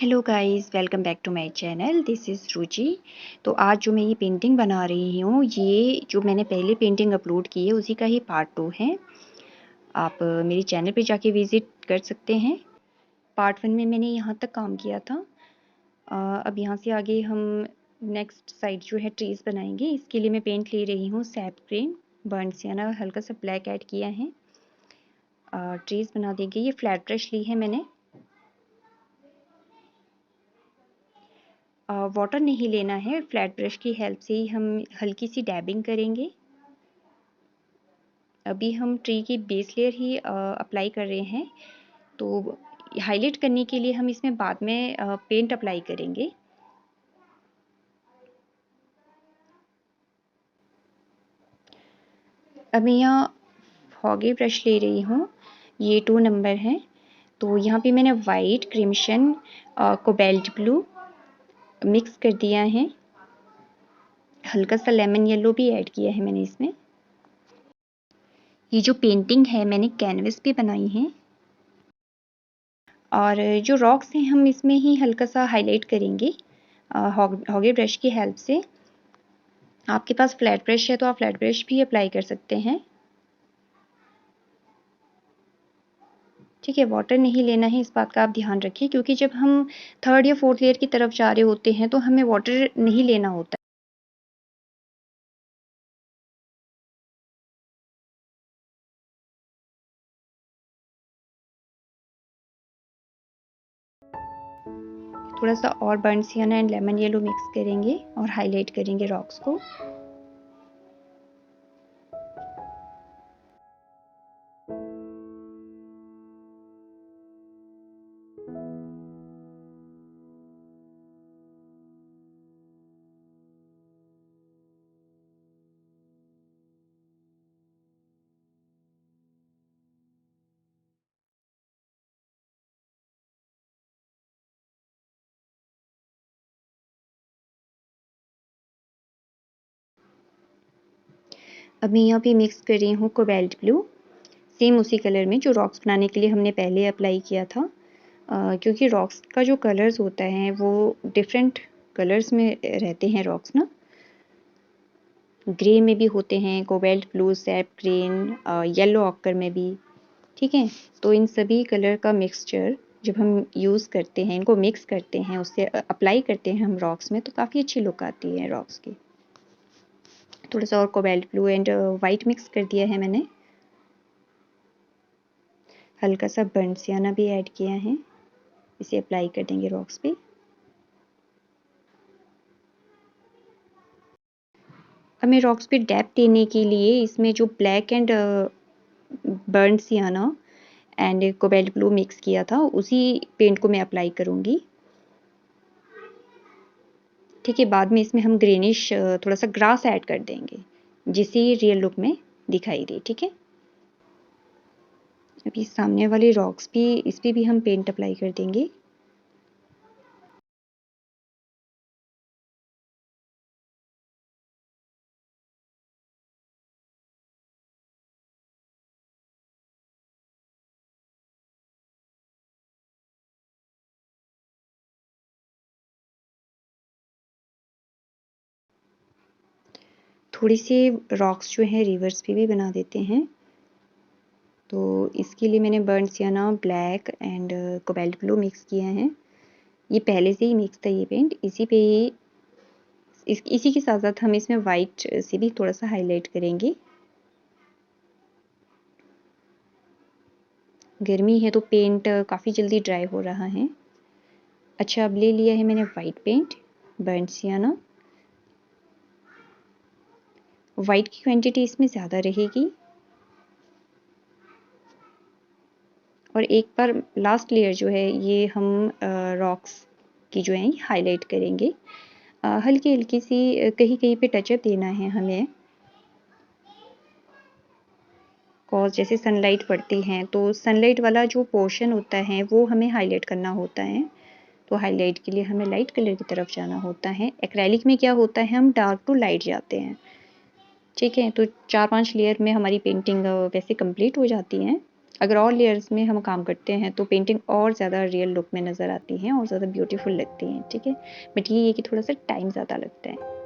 Hello guys, welcome back to my channel. This is Ruchi. तो आज जो मैं ये पेंटिंग बना रही हूँ, ये जो मैंने पहले पेंटिंग अपलोड की है उसी का ही पार्ट 2 है। आप मेरे चैनल पे जाके विज़िट कर सकते हैं। पार्ट 1 में मैंने यहाँ तक काम किया था। अब यहाँ से आगे हम नेक्स्ट साइड जो है ट्रीज़ बनाएंगे। इसके लिए मैं पेंट ले रही हूँ सैप ग्रीन, बर्न्ट सियाना, हल्का सा ब्लैक ऐड किया है। ट्रीज़ बना देंगे। ये फ्लैट ब्रश ली है मैंने। वाटर नहीं लेना है, फ्लैट ब्रश की हेल्प से ही हम हल्की सी डैबिंग करेंगे। अभी हम ट्री की बेस लेयर ही अप्लाई कर रहे हैं, तो हाईलाइट करने के लिए हम इसमें बाद में पेंट अप्लाई करेंगे। अब मैं यहाँ फॉगी ब्रश ले रही हूँ, ये 2 नंबर है। तो यहाँ पे मैंने white, crimson, cobalt blue mix कर दिया है। हल्का सा लेमन येलो भी ऐड किया है मैंने इसमें। ये जो पेंटिंग है मैंने कैनवस पे बनाई है, और जो रॉक्स हैं हम इसमें ही हल्का सा हाईलाइट करेंगे हॉगी ब्रश की हेल्प से। आपके पास फ्लैट ब्रश है तो आप फ्लैट ब्रश भी अप्लाई कर सकते हैं। ठीक है, वाटर नहीं लेना है, इस बात का आप ध्यान रखिए, क्योंकि जब हम 3rd या 4th लेयर की तरफ जा रहे होते हैं तो हमें वाटर नहीं लेना होता है। थोड़ा सा और burnt sienna and lemon yellow mix करेंगे और हाईलाइट करेंगे रॉक्स को। अब मैं यहाँ पे मिक्स कर रही हूँ कोबाल्ट ब्लू, सेम उसी कलर में जो रॉक्स बनाने के लिए हमने पहले अप्लाई किया था। क्योंकि रॉक्स का जो कलर्स होता है वो डिफरेंट कलर्स में रहते हैं रॉक्स ना। ग्रे में भी होते हैं, cobalt blue, SAP green, yellow occur में भी। ठीक है, तो इन सभी कलर का मिक्सचर जब हम यूज़ करते हैं, इनको मिक्स करते हैं, उससे अप्लाई करते हैं हम रॉक्स में, तो काफ़ी अच्छी लुक आती है रॉक्स की। थोड़ा सा और cobalt blue and white mix कर दिया है मैंने। हल्का सा बर्न्ट सियाना भी ऐड किया है, इसे अप्लाई कर देंगे रॉक्स पे। हमें रॉक्स पे डेप्थ देने के लिए इसमें जो black and burnt sienna and cobalt blue mix किया था उसी पेंट को मैं अप्लाई करूँगी। ठीक है, बाद में इसमें हम ग्रीनिश थोड़ा सा ग्रास ऐड कर देंगे, जिससे ये रियल लुक में दिखाई दे। ठीक है, अभी सामने वाले रॉक्स भी, इस पे भी हम पेंट अप्लाई कर देंगे। थोड़ी सी रॉक्स जो हैं रिवर्स पे भी बना देते हैं। तो इसके लिए मैंने burnt sienna, black and cobalt blue mix किया है। ये पहले से ही मिक्स था ये पेंट, इसी पे ही इसी के साथ साथ हम इसमें वाइट से भी थोड़ा सा हाईलाइट करेंगे। गर्मी है तो पेंट काफ़ी जल्दी ड्राई हो रहा है। अच्छा, अब ले लिया है मैंने white paint, burnt sienna. White की क्वांटिटी इसमें ज़्यादा रहेगी। और एक बार लास्ट लेयर जो है ये हम रॉक्स की जो है हाईलाइट करेंगे। हल्की हल्की सी कहीं कहीं पे टचअप देना है हमें, कॉज जैसे सनलाइट पड़ती है तो सनलाइट वाला जो पोर्शन होता है वो हमें हाईलाइट करना होता है। तो हाईलाइट के लिए हमें लाइट कलर की तरफ जाना होता है। एक्रेलिक में क्या होता है, हम डार्क टू लाइट जाते हैं। ठीक है, तो 4-5 लेयर में हमारी पेंटिंग वैसे कंप्लीट हो जाती है। अगर और लेयर्स में हम काम करते हैं तो पेंटिंग और ज़्यादा रियल लुक में नज़र आती हैं और ज़्यादा ब्यूटीफुल लगती हैं, ठीक है। बट ये है कि थोड़ा सा टाइम ज़्यादा लगता है।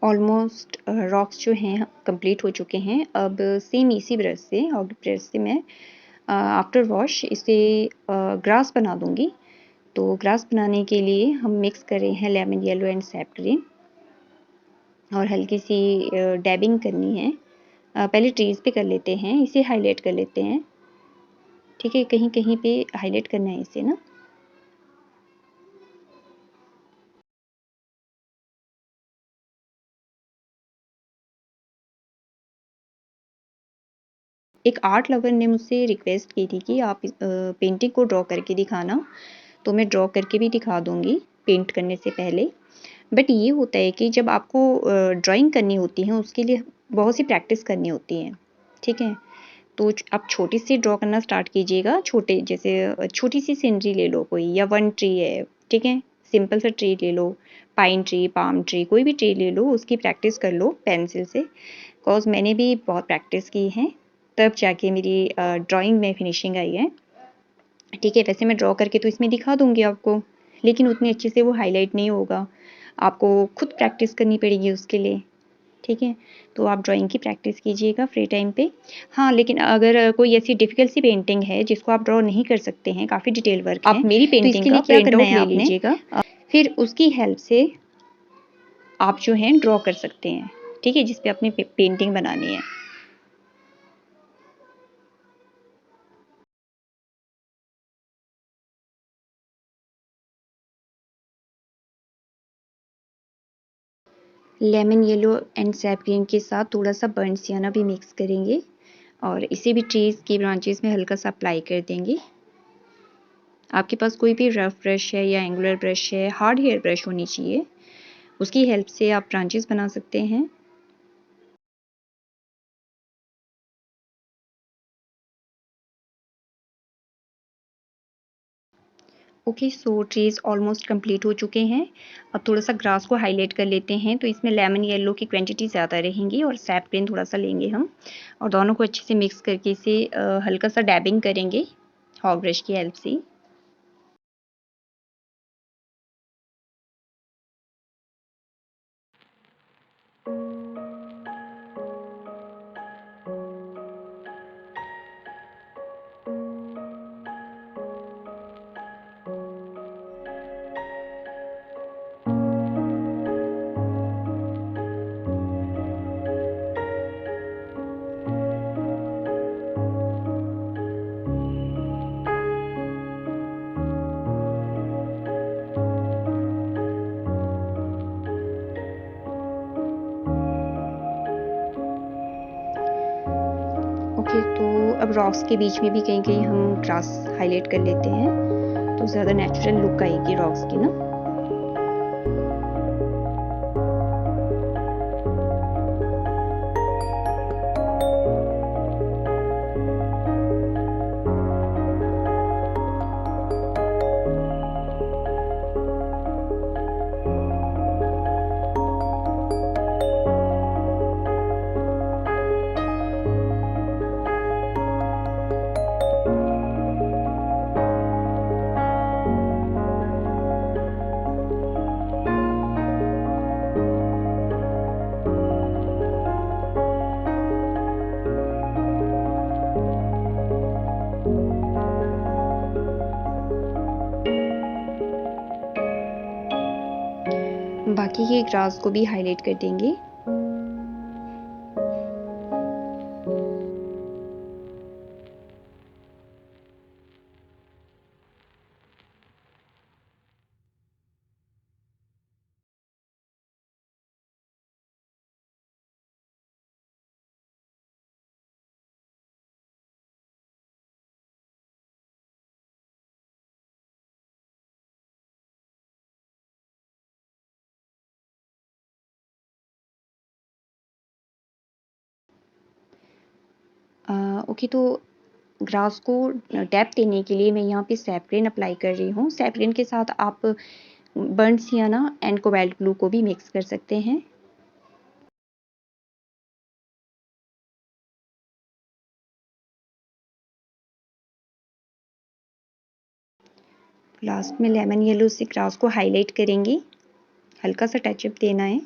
ऑलमोस्ट रॉक्स जो हैं कंप्लीट हो चुके हैं। अब सेम इसी ब्रश से और ब्रश से मैं आफ्टर वॉश इसे ग्रास बना दूंगी। तो ग्रास बनाने के लिए हम मिक्स कर रहे हैं lemon yellow and SAP green और हल्की सी डैबिंग करनी है। पहले ट्रीज पे कर लेते हैं, इसे हाईलाइट कर लेते हैं, ठीक है। कहीं कहीं पे हाईलाइट करना है इसे ना। एक आर्ट लवर ने मुझसे रिक्वेस्ट की थी कि आप पेंटिंग को ड्रॉ करके दिखाना, तो मैं ड्रॉ करके भी दिखा दूंगी पेंट करने से पहले। बट ये होता है कि जब आपको ड्राइंग करनी होती है उसके लिए बहुत सी प्रैक्टिस करनी होती है, ठीक है। तो आप छोटी सी ड्रॉ करना स्टार्ट कीजिएगा, छोटे जैसे छोटी सी सीनरी ले लो कोई, या वन ट्री है, ठीक है, सिंपल सा ट्री ले लो, पाइन ट्री, पाम ट्री, कोई भी ट्री ले लो, उसकी प्रैक्टिस कर लो पेंसिल से। बिकॉज मैंने भी बहुत प्रैक्टिस की है, तब जाके मेरी ड्राइंग में फिनिशिंग आई है, ठीक है। वैसे मैं ड्रॉ करके तो इसमें दिखा दूंगी आपको, लेकिन उतनी अच्छे से वो हाईलाइट नहीं होगा, आपको खुद प्रैक्टिस करनी पड़ेगी उसके लिए, ठीक है। तो आप ड्राइंग की प्रैक्टिस कीजिएगा फ्री टाइम पे। हाँ, लेकिन अगर कोई ऐसी डिफ़िकल्ट सी पेंटिंग है जिसको आप ड्रॉ नहीं कर सकते हैं, काफ़ी डिटेल वर्क है, आप मेरी पेंटिंग का प्रिंट आउट ले लीजिएगा, फिर उसकी हेल्प से आप जो है ड्रॉ कर सकते हैं, ठीक है, जिस पे अपनी पेंटिंग बनानी है। Lemon yellow and SAP green के साथ थोड़ा सा बर्न सियाना भी मिक्स करेंगे और इसे भी ट्रीज की ब्रांचेस में हल्का सा अप्लाई कर देंगे। आपके पास कोई भी रफ ब्रश है या एंगुलर ब्रश है, हार्ड हेयर ब्रश होनी चाहिए, उसकी हेल्प से आप ब्रांचेस बना सकते हैं। ओके, सो ट्रीज ऑलमोस्ट कंप्लीट हो चुके हैं। अब थोड़ा सा ग्रास को हाईलाइट कर लेते हैं, तो इसमें लेमन येलो की क्वांटिटी ज़्यादा रहेंगी और सैप ग्रीन थोड़ा सा लेंगे हम, और दोनों को अच्छे से मिक्स करके इसे हल्का सा डैबिंग करेंगे हॉग ब्रश की हेल्प से। ओके, तो अब रॉक्स के बीच में भी कहीं कहीं हम ग्रास हाईलाइट कर लेते हैं, तो ज़्यादा नेचुरल लुक आएगी रॉक्स की ना। बाकी के ग्रास को भी हाईलाइट कर देंगे। ओके, तो ग्रास को डेप्थ देने के लिए मैं यहाँ पे सैपरिन अप्लाई कर रही हूँ। सैपरिन के साथ आप burnt sienna and cobalt blue को भी मिक्स कर सकते हैं। लास्ट में लेमन येलो से ग्रास को हाईलाइट करेंगे, हल्का सा टचअप देना है।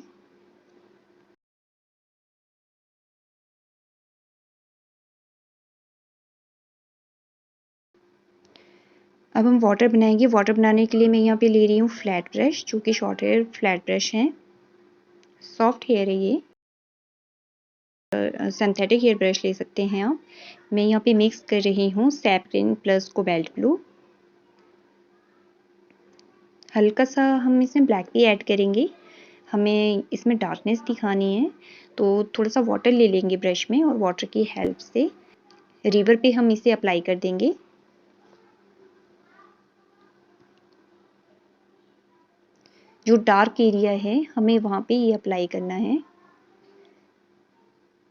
अब हम वाटर बनाएंगे। वाटर बनाने के लिए मैं यहाँ पे ले रही हूँ फ्लैट ब्रश, जो कि शॉर्ट हेयर फ्लैट ब्रश है। सॉफ्ट हेयर है ये, सिंथेटिक हेयर ब्रश ले सकते हैं आप। मैं यहाँ पे मिक्स कर रही हूँ सैपरिन प्लस कोबाल्ट ब्लू। हल्का सा हम इसमें ब्लैक भी ऐड करेंगे, हमें इसमें डार्कनेस दिखानी है। तो थोड़ा सा वाटर ले लेंगे ब्रश में और वाटर की हेल्प से रिवर पे हम इसे अप्लाई कर देंगे। जो डार्क एरिया है हमें वहाँ पे ये अप्लाई करना है।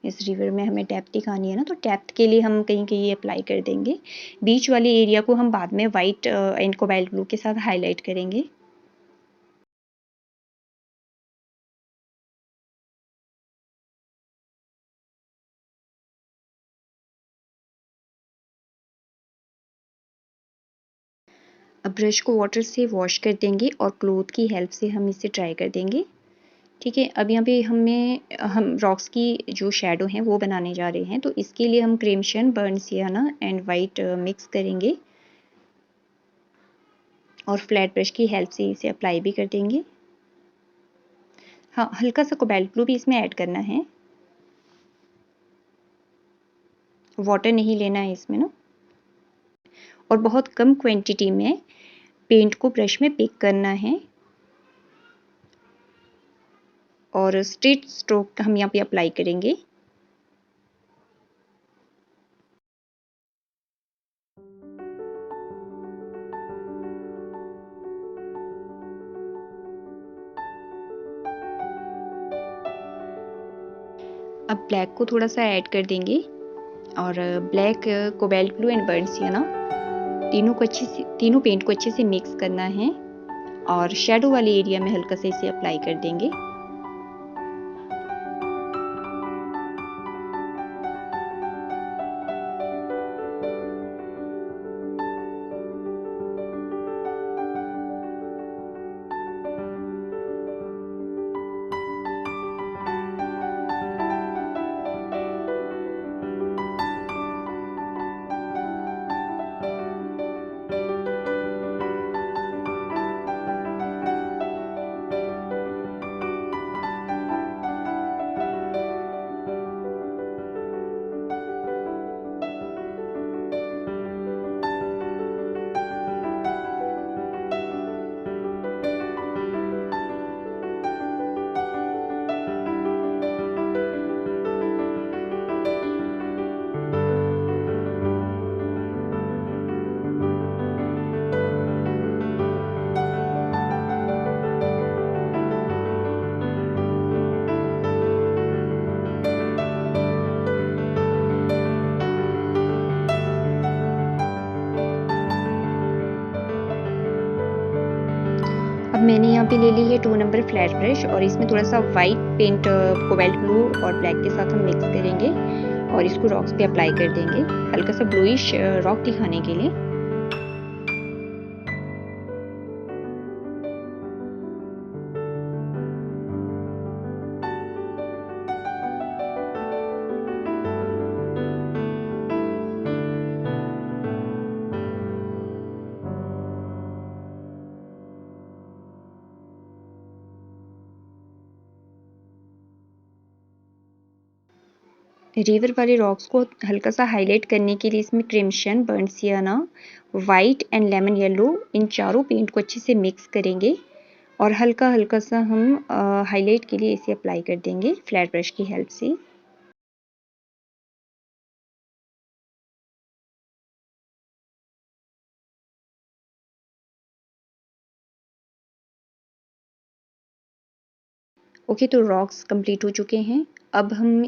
इस रिवर में हमें डेप्थ दिखानी है ना, तो डेप्थ के लिए हम कहीं कहीं ये अप्लाई कर देंगे। बीच वाले एरिया को हम बाद में वाइट एंड कोबाल्ट ब्लू के साथ हाईलाइट करेंगे। अब ब्रश को वाटर से वॉश कर देंगे और क्लॉथ की हेल्प से हम इसे ड्राई कर देंगे। ठीक है, अब यहाँ पे हम रॉक्स की जो शैडो हैं वो बनाने जा रहे हैं। तो इसके लिए हम crimson, burnt sienna and white mix करेंगे और फ्लैट ब्रश की हेल्प से इसे अप्लाई भी कर देंगे। हाँ, हल्का सा कोबाल्ट ब्लू भी इसमें ऐड करना है, वाटर नहीं लेना है इसमें ना। और बहुत कम क्वांटिटी में पेंट को ब्रश में पिक करना है और स्ट्रेट स्ट्रोक हम यहाँ पे अप्लाई करेंगे। अब ब्लैक को थोड़ा सा ऐड कर देंगे और black, cobalt blue and burnt sienna तीनों पेंट को अच्छे से मिक्स करना है और शेडो वाले एरिया में हल्का सा इसे अप्लाई कर देंगे। अब मैंने यहाँ पे ले ली है 2 नंबर फ्लैट ब्रश और इसमें थोड़ा सा वाइट पेंट कोबाल्ट ब्लू और ब्लैक के साथ हम मिक्स करेंगे और इसको रॉक्स पे अप्लाई कर देंगे, हल्का सा ब्लूइश रॉक दिखाने के लिए। रिवर वाले रॉक्स को हल्का सा हाईलाइट करने के लिए इसमें crimson, burnt sienna, white and lemon yellow इन चारों पेंट को अच्छे से मिक्स करेंगे और हल्का हल्का सा हम हाईलाइट के लिए इसे अप्लाई कर देंगे फ्लैट ब्रश की हेल्प से। ओके, तो रॉक्स कंप्लीट हो चुके हैं। अब हम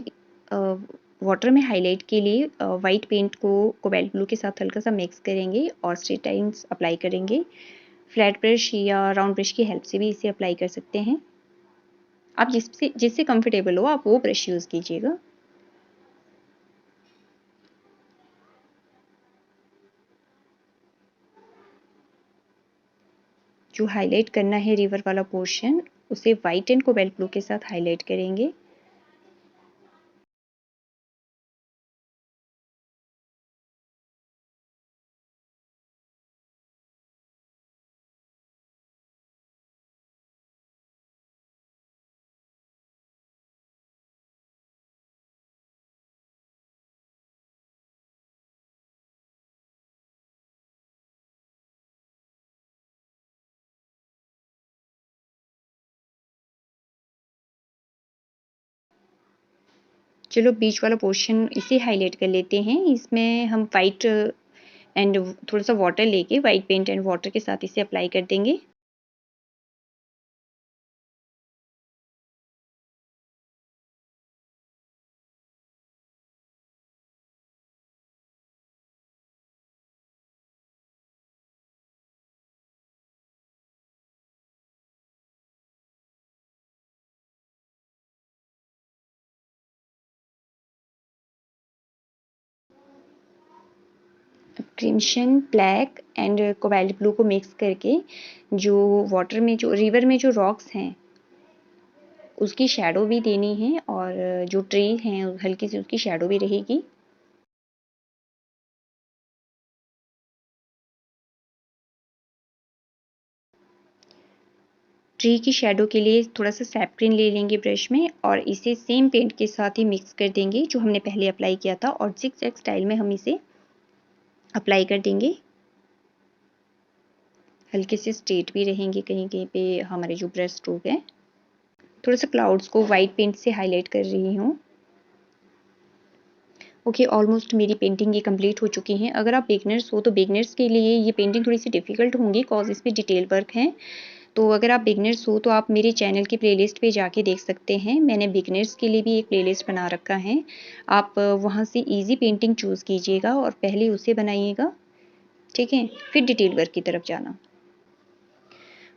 वाटर में हाईलाइट के लिए वाइट पेंट को कोबाल्ट ब्लू के साथ हल्का सा मिक्स करेंगे और स्ट्रेट लाइंस अप्लाई करेंगे। फ्लैट ब्रश या राउंड ब्रश की हेल्प से भी इसे अप्लाई कर सकते हैं। आप जिससे कंफर्टेबल हो आप वो ब्रश यूज़ कीजिएगा। जो हाईलाइट करना है रिवर वाला पोर्शन, उसे वाइट एंड कोबाल्ट ब्लू के साथ हाईलाइट करेंगे। चलो बीच वाला पोर्शन इसे हाईलाइट कर लेते हैं। इसमें हम वाइट एंड थोड़ा सा वाटर लेके वाइट पेंट एंड वाटर के साथ इसे अप्लाई कर देंगे। Crimson black and cobalt blue को मिक्स करके जो वाटर में जो रिवर में जो रॉक्स हैं उसकी शैडो भी देनी है और जो ट्री हैं हल्की सी उसकी शैडो भी रहेगी। ट्री की शैडो के लिए थोड़ा सा सैपग्रीन ले लेंगे ब्रश में और इसे सेम पेंट के साथ ही मिक्स कर देंगे जो हमने पहले अप्लाई किया था और जिग-जैग स्टाइल में हम इसे अप्लाई कर देंगे। हल्के से स्ट्रेट भी रहेंगे कहीं कहीं पे हमारे जो ब्रश स्ट्रोक है। थोड़ा सा क्लाउड्स को वाइट पेंट से हाईलाइट कर रही हूँ। ओके, ऑलमोस्ट मेरी पेंटिंग ये कंप्लीट हो चुकी है। अगर आप बिगनर्स हो तो बिगनर्स के लिए ये पेंटिंग थोड़ी सी डिफ़िकल्ट होंगी कॉज इसमें डिटेल वर्क है। तो अगर आप बिगनर्स हो तो आप मेरे चैनल की प्लेलिस्ट पे जाके देख सकते हैं। मैंने बिगनर्स के लिए भी एक प्लेलिस्ट बना रखा है। आप वहाँ से ईज़ी पेंटिंग चूज़ कीजिएगा और पहले उसे बनाइएगा, ठीक है? फिर डिटेल वर्क की तरफ जाना।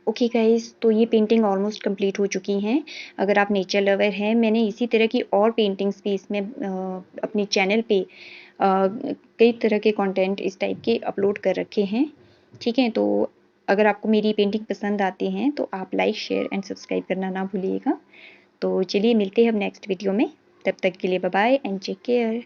ओके गाइस, तो ये पेंटिंग ऑलमोस्ट कंप्लीट हो चुकी हैं। अगर आप नेचर लवर हैं, मैंने इसी तरह की और पेंटिंग्स भी इसमें अपने चैनल पे कई तरह के कंटेंट इस टाइप के अपलोड कर रखे हैं, ठीक है? तो अगर आपको मेरी पेंटिंग पसंद आती हैं तो आप लाइक, शेयर एंड सब्सक्राइब करना ना भूलिएगा। तो चलिए मिलते हैं अब नेक्स्ट वीडियो में। तब तक के लिए bye bye and take care.